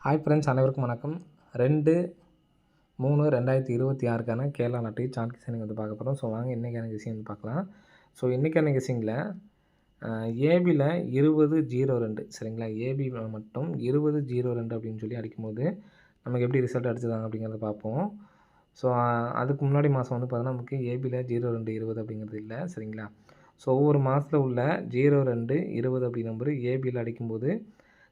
Hi friends, அனைவருக்கும் வணக்கம். 2/3/2026க்கான கேரளா நாட்டு சார்ட் கெஸ்ஸிங் வந்து பார்க்க போகிறோம். ஸோ வாங்க இன்றைக்கான கெஸ்ஸிங் வந்து பார்க்கலாம். ஸோ இன்றைக்கான கெஸ்ஸிங்கில் ஏபியில் 20-02 சரிங்களா. ஏபி மட்டும் 20-02 அப்படின்னு சொல்லி அடிக்கும்போது நமக்கு எப்படி ரிசல்ட் அடிச்சிருக்காங்க அப்படிங்கிறத பார்ப்போம். ஸோ அதுக்கு முன்னாடி மாதம் வந்து பார்த்தீங்கன்னா நமக்கு ஏபியில் 02-20 அப்படிங்கிறது இல்லை சரிங்களா. ஸோ ஒவ்வொரு மாதத்தில் உள்ள 02-20 அப்படி நம்பர் ஏபியில் அடிக்கும்போது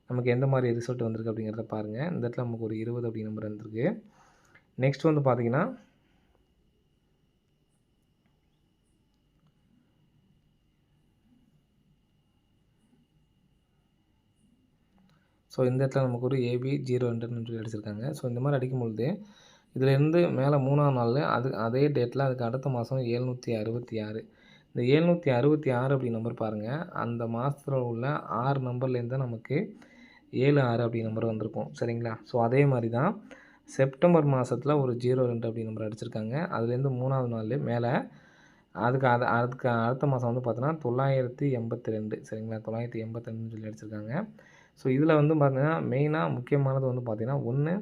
நமக்கு எந்த மாதிரி ரிசல்ட் வந்திருக்கு அப்படிங்கிறத பாருங்கள். இந்த இடத்துல நமக்கு ஒரு 20 அப்படி நம்பர் வந்திருக்கு. நெக்ஸ்ட் வந்து பார்த்தீங்கன்னா ஸோ இந்த இடத்துல நமக்கு ஒரு ஏபி 02 சொல்லி அடிச்சிருக்காங்க. ஸோ இந்த மாதிரி அடிக்கும்பொழுது இதிலேருந்து மேலே 3ஆம் நாள் அதே டேட்டில் அதுக்கு அடுத்த மாதம் 766. இந்த 766 அப்படி நம்பர் பாருங்கள். அந்த மாதத்தில் உள்ள 6 நம்பர்லேருந்து நமக்கு 76 அப்படி நம்பர் வந்திருக்கும் சரிங்களா. ஸோ அதே மாதிரி தான் செப்டம்பர் மாதத்தில் ஒரு 02 அப்படி நம்பர் அடிச்சிருக்காங்க. அதுலேருந்து 3ஆவது நாள் மேலே அதுக்கு அடுத்த மாதம் வந்து பார்த்தோன்னா 982 சரிங்களா. 982 சொல்லி அடிச்சிருக்காங்க. ஸோ இதில் வந்து பார்த்தீங்கன்னா மெயினாக முக்கியமானது வந்து பார்த்தீங்கன்னா ஒன்று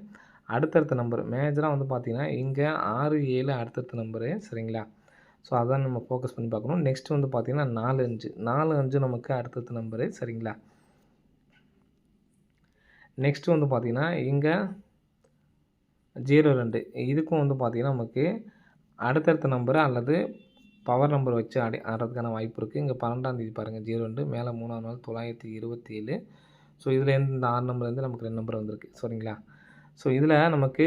அடுத்தடுத்த நம்பர் மேஜராக வந்து பார்த்தீங்கன்னா இங்கே 6-7 அடுத்தடுத்த நம்பரு சரிங்களா. ஸோ அதான் நம்ம ஃபோக்கஸ் பண்ணி பார்க்கணும். நெக்ஸ்ட் வந்து பார்த்தீங்கன்னா 4-5 நமக்கு அடுத்தடுத்த நம்பரு சரிங்களா. நெக்ஸ்ட்டு வந்து பார்த்திங்கன்னா இங்கே 02 இதுக்கும் வந்து பார்த்திங்கன்னா நமக்கு அடுத்தடுத்த நம்பரு அல்லது பவர் நம்பர் வச்சு ஆடுறதுக்கான வாய்ப்பு இருக்குது. இங்கே 12ஆம் தேதி பாருங்கள் 02 மேலே 3ஆம் நாள் 927. ஸோ இதுலேருந்து இந்த 6 நம்பர்லேருந்து நமக்கு 2 நம்பர் வந்திருக்கு சரிங்களா. ஸோ இதில் நமக்கு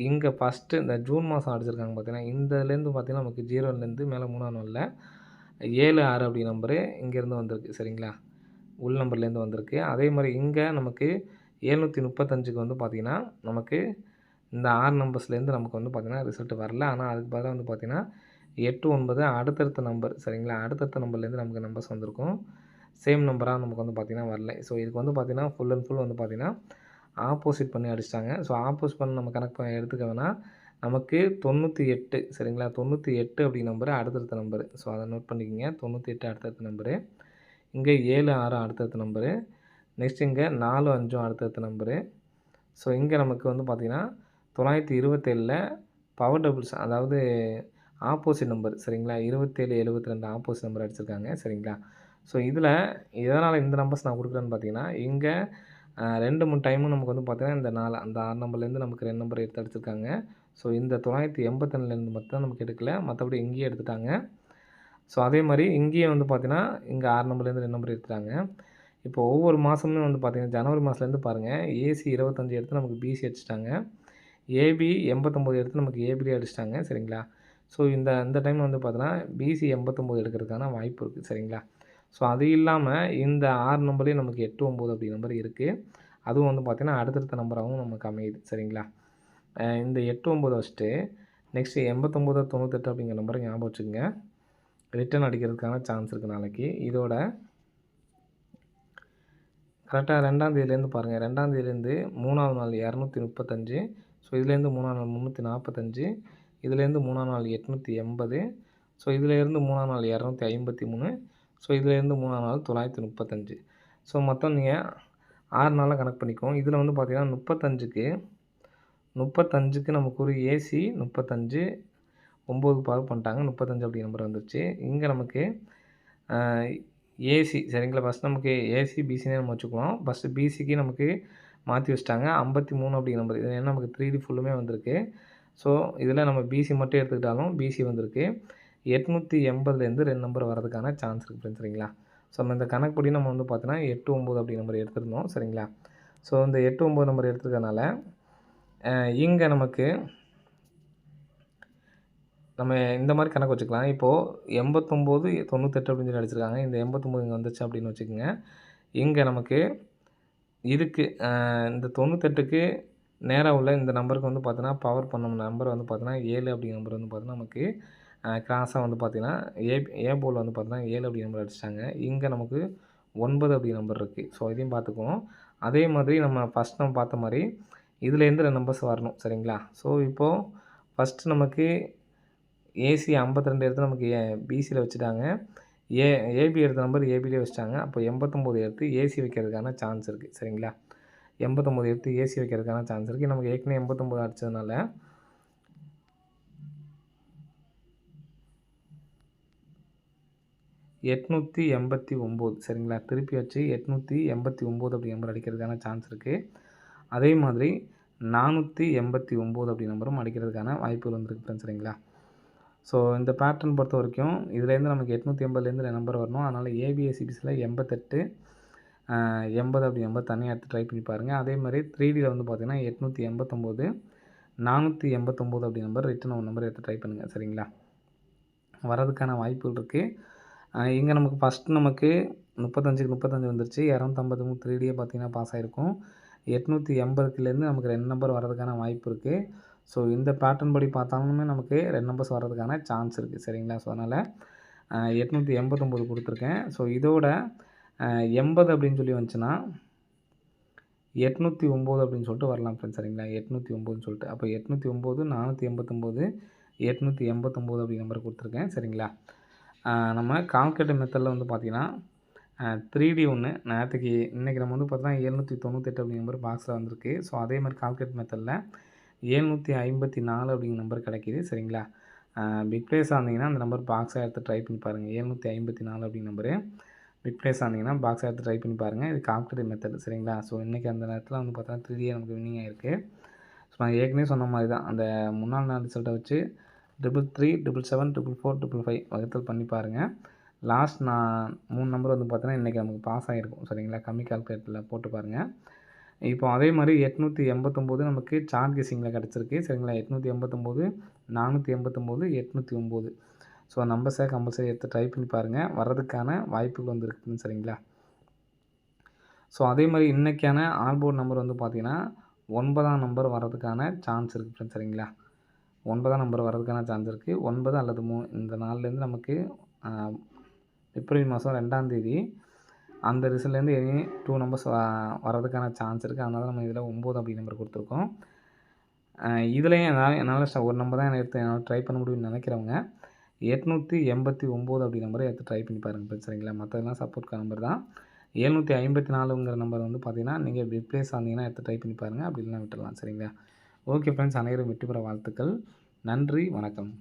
இங்கே ஃபஸ்ட்டு இந்த ஜூன் மாதம் அடிச்சிருக்காங்க பார்த்தீங்கன்னா இந்தலேருந்து பார்த்திங்கன்னா நமக்கு 0லேருந்து மேலே 3ஆம் நாளில் 76 அப்படி நம்பரு இங்கேருந்து வந்திருக்கு சரிங்களா. உள் நம்பர்லேருந்து வந்திருக்கு. அதே மாதிரி இங்கே நமக்கு 735க்கு வந்து பார்த்திங்கன்னா நமக்கு இந்த 6 நம்பர்ஸ்லேருந்து நமக்கு வந்து பார்த்திங்கன்னா ரிசல்ட் வரல. ஆனால் அதுக்கு பதிலாக வந்து பார்த்திங்கன்னா 8-9 அடுத்தடுத்த நம்பர் சரிங்களா. அடுத்தடுத்த நம்பர்லேருந்து நமக்கு நம்பர்ஸ் வந்திருக்கும். சேம் நம்பராக நமக்கு வந்து பார்த்திங்கன்னா வரல. ஸோ இதுக்கு வந்து பார்த்திங்கன்னா ஃபுல் அண்ட் ஃபுல் வந்து பார்த்திங்கன்னா ஆப்போசிட் பண்ணி அடிச்சிட்டாங்க. ஸோ ஆப்போசிட் பண்ணி நம்ம கணக்கு எடுத்துக்க வேணால் நமக்கு 98 சரிங்களா. 98 அப்படி நம்பரு அடுத்தடுத்த நம்பரு. ஸோ அதை நோட் பண்ணிக்கோங்க. 98 அடுத்தடுத்த நம்பரு. இங்கே 7-6 அடுத்தடுத்த நம்பரு. நெக்ஸ்ட் இங்கே 4-5 அடுத்தடுத்த நம்பரு. ஸோ இங்கே நமக்கு வந்து பார்த்திங்கன்னா 927ல் பவர் டபுள்ஸ் அதாவது ஆப்போசிட் நம்பர் சரிங்களா. 27-72 ஆப்போசிட் நம்பர் அடிச்சிருக்காங்க சரிங்களா. ஸோ இதில் எதனால் இந்த நம்பர்ஸ் நான் கொடுக்குறேன்னு பார்த்தீங்கன்னா இங்கே 2-3 டைமும் நமக்கு வந்து பார்த்திங்கன்னா இந்த அந்த 6 நம்பர்லேருந்து நமக்கு 2 நம்பர் எடுத்து அடிச்சிருக்காங்க. ஸோ இந்த 982லேருந்து மட்டும் நமக்கு எடுக்கல, மற்றபடி இங்கேயே எடுத்துட்டாங்க. ஸோ அதே மாதிரி இங்கேயும் வந்து பார்த்திங்கன்னா இங்கே 6 நம்பர்லேருந்து 2 நம்பர் எடுத்துட்டாங்க. இப்போ ஒவ்வொரு மாதமுமே வந்து பார்த்திங்கன்னா ஜனவரி மாதத்துலேருந்து பாருங்கள் ஏசி 25 எடுத்து நமக்கு பிசி அடிச்சிட்டாங்க. ஏபி 89 எடுத்து நமக்கு ஏபிலே அடிச்சிட்டாங்க சரிங்களா. ஸோ இந்த டைம் வந்து பார்த்தோன்னா பிசி 89 எடுக்கிறதுக்கான வாய்ப்பு இருக்குது சரிங்களா. ஸோ அது இல்லாமல் இந்த 6 நம்பர்லேயும் நமக்கு 8-9 அப்படி நம்பர் இருக்குது. அதுவும் வந்து பார்த்திங்கன்னா அடுத்தடுத்த நம்பராகவும் நமக்கு அமையுது சரிங்களா. இந்த 8-9 வச்சுட்டு நெக்ஸ்ட்டு 89-98 அப்படிங்கிற நம்பரை ஞாபகம் வச்சுக்கோங்க. ரிட்டன் அடிக்கிறதுக்கான சான்ஸ் இருக்குது நாளைக்கு. இதோட கரெக்டாக 2ஆம் தேதியிலேருந்து பாருங்கள். 2ஆம் தேதியிலேருந்து 3ஆவது நாள் 235. ஸோ இதுலேருந்து 3ஆம் நாள் 345. இதுலேருந்து 3ஆம் நாள் 880. ஸோ இதிலேருந்து 3ஆம் நாள் 253. ஸோ இதுலேருந்து 3ஆம் நாள் 935. ஸோ மொத்தம் நீங்கள் 6 நாளாக கணக்கு பண்ணிக்குவோம். இதில் வந்து பார்த்திங்கன்னா 35க்கு நமக்கு ஒரு ஏசி 35 9 பவர் பண்ணிட்டாங்க. 35 அப்படி நம்பர் வந்துருச்சு. இங்கே நமக்கு ஏசி சரிங்களா. ஃபஸ்ட் நமக்கு ஏசி பிசினே நம்ம வச்சுக்குவோம். ஃபஸ்ட்டு பிசிக்கு நமக்கு மாற்றி வச்சுட்டாங்க. 53 அப்படி நம்பர். இது என்ன நமக்கு 3D ஃபுல்லுமே வந்திருக்கு. ஸோ இதில் நம்ம பிசி மட்டும் எடுத்துக்கிட்டாலும் பிசி வந்திருக்கு. 880லேருந்து 2 நம்பர் வரதுக்கான சான்ஸ் இருக்குது சரிங்களா. ஸோ நம்ம இந்த கணக்குப்படி நம்ம வந்து பார்த்தோன்னா 8-9 அப்படி நம்பர் எடுத்துருந்தோம் சரிங்களா. ஸோ இந்த 8-9 நம்பர் எடுத்துருக்கனால இங்கே நமக்கு நம்ம இந்த மாதிரி கணக்கு வச்சுக்கலாம். இப்போது 89-98 அப்படின்னு சொல்லி அடிச்சிருக்காங்க. இந்த 89 இங்கே வந்துச்சு அப்படின்னு வச்சுக்கோங்க. இங்கே நமக்கு இதுக்கு இந்த 98க்கு நேராக உள்ள இந்த நம்பருக்கு வந்து பார்த்தோன்னா பவர் பண்ண நம்பர் வந்து பார்த்தோன்னா 7 அப்படிங்கிற நம்பர் வந்து பார்த்தோன்னா நமக்கு கிராஸாக வந்து பார்த்திங்கன்னா ஏ போல் வந்து பார்த்தோன்னா 7 அப்படி நம்பர் அடிச்சிட்டாங்க. இங்கே நமக்கு 9 அப்படி நம்பர் இருக்குது. ஸோ இதையும் பார்த்துக்குவோம். அதே மாதிரி நம்ம ஃபஸ்ட் நம்ம பார்த்த மாதிரி இதுலேருந்து 2 நம்பர்ஸ் வரணும் சரிங்களா. ஸோ இப்போது ஃபஸ்ட்டு நமக்கு ஏசி 52 எடுத்து நமக்கு பிசியில் வச்சுட்டாங்க. ஏபி எடுத்த நம்பர் ஏபிலே வச்சுட்டாங்க. அப்போ 89 எடுத்து ஏசி வைக்கிறதுக்கான சான்ஸ் இருக்குது சரிங்களா. 89 எடுத்து ஏசி வைக்கிறதுக்கான சான்ஸ் இருக்குது. நமக்கு ஏற்கனவே 89 அடிச்சதுனால 889 சரிங்களா. திருப்பி வச்சு 889 அப்படி நம்பர் அடிக்கிறதுக்கான சான்ஸ் இருக்குது. அதே மாதிரி 489 அப்படி நம்பரும் அடிக்கிறதுக்கான வாய்ப்புகள் வந்துருக்கு ஃப்ரெண்ட்ஸ் சரிங்களா. ஸோ இந்த பேட்டர்ன் பொறுத்த வரைக்கும் இதுலேருந்து நமக்கு 880லேருந்து நம்பர் வரணும். அதனால் ஏபிஎஸ்சிபிஸில் 88 80 அப்படி நம்பர் தனியாக எடுத்து ட்ரை பண்ணி பாருங்கள். அதே மாதிரி 3Dயில் வந்து பார்த்தீங்கன்னா 889 489 அப்படி நம்பர் ரிட்டன் ஒரு நம்பர் எடுத்து ட்ரை பண்ணுங்கள் சரிங்களா. வரதுக்கான வாய்ப்புகள் இருக்குது. இங்கே நமக்கு ஃபஸ்ட்டு நமக்கு 35க்கு 35 வந்துருச்சு. 253 3Dயே பார்த்தீங்கன்னா பாஸ் ஆகிருக்கும். 880லேருந்து நமக்கு 2 நம்பர் வரதுக்கான வாய்ப்பு இருக்குது. ஸோ இந்த பேட்டர்ன் படி பார்த்தாலுமே நமக்கு 2 நம்பர்ஸ் வரதுக்கான சான்ஸ் இருக்குது சரிங்களா. ஸோ அதனால் 889 கொடுத்துருக்கேன். ஸோ இதோட 80 அப்படின்னு சொல்லி வந்துச்சுன்னா 809 அப்படின்னு சொல்லிட்டு வரலாம் ஃப்ரெண்ட்ஸ் சரிங்களா. 809ன்னு சொல்லிட்டு அப்போ 809 489 889 அப்படி நம்பர் கொடுத்துருக்கேன் சரிங்களா. நம்ம கால்குலேட்டர் மெத்தடில் வந்து பார்த்திங்கன்னா 3D ஒன்று நேற்றுக்கு இன்றைக்கி நம்ம வந்து பார்த்தீங்கன்னா 798 அப்படி நம்பர் பாக்ஸில் வந்திருக்கு. ஸோ அதே மாதிரி கால்குலேட்டர் மெத்தடில் 754 அப்படிங்கிற நம்பர் கிடைக்கிது சரிங்களா. பிக் ப்ளேஸ் ஆனீங்கன்னா அந்த நம்பர் பாக்ஸாக எடுத்து ட்ரை பண்ணி பாருங்கள். 754 அப்படிங்கிற நம்பரு பிக் ப்ளேஸ் ஆனீங்கன்னா பாக்ஸாக எடுத்து ட்ரை பண்ணி பாருங்கள். இது கால்குலேட்டர் மெத்தட் சரிங்களா. ஸோ இன்றைக்கி அந்த நேரத்தில் வந்து பார்த்தீங்கன்னா 3D நமக்கு வின்னிங் ஆகிருக்கு. ஸோ நான் ஏற்கனவே சொன்ன மாதிரி தான் அந்த முன்னாள் நாள் ரிசல்ட்டை வச்சு 33 777 444 55 வகுத்தல் பண்ணி பாருங்கள். லாஸ்ட் நான் 3 நம்பர் வந்து பார்த்தீங்கன்னா இன்றைக்கி நமக்கு பாஸ் ஆகிருக்கும் சரிங்களா. கம்மி கால்குலேட்டரில் போட்டு பாருங்கள். இப்போ அதே மாதிரி 889 நமக்கு சார்ட் கெஸ்ஸிங்கில் கிடச்சிருக்கு சரிங்களா. 889 489 809 ஸோ நம்பர்ஸை கம்பல்சரி எடுத்து ட்ரை பண்ணி பாருங்கள். வர்றதுக்கான வாய்ப்புகள் வந்துருக்குன்னு சரிங்களா. ஸோ அதே மாதிரி இன்றைக்கான ஆல்போர்ட் நம்பர் வந்து பார்த்திங்கன்னா 9ஆம் நம்பர் வர்றதுக்கான சான்ஸ் இருக்குது ஃப்ரெண்ட்ஸ் சரிங்களா. 9ஆம் நம்பர் வர்றதுக்கான சான்ஸ் இருக்குது. 9 அல்லது 3 இந்த நாள்லேருந்து நமக்கு பிப்ரவரி மாதம் 2ஆம் தேதி அந்த ரிசல்ட்லேருந்து எனி 2 நம்பர்ஸ் வர்றதுக்கான சான்ஸ் இருக்குது. அதனால நம்ம இதில் 9 அப்படி நம்பர் கொடுத்துருக்கோம். இதுலேயும் என்னால் ஒரு நம்பர் தான் எடுத்து என்னால் ட்ரை பண்ண முடியும்னு நினைக்கிறவங்க 889 அப்படி நம்பரை எடுத்து ட்ரை பண்ணி பாருங்கள் சரிங்களா. மற்றதெல்லாம் சப்போர்ட்கான நம்பர் தான். 754ங்கிற நம்பர் வந்து பார்த்திங்கன்னா நீங்கள் ரிப்ளேஸ் ஆனீங்கன்னா எடுத்து ட்ரை பண்ணி பாருங்கள். அப்படி இல்லைனா விட்டுடலாம் சரிங்களா. ஓகே ஃப்ரெண்ட்ஸ், அனைவரும் வெற்றி பெற வாழ்த்துக்கள். நன்றி, வணக்கம்.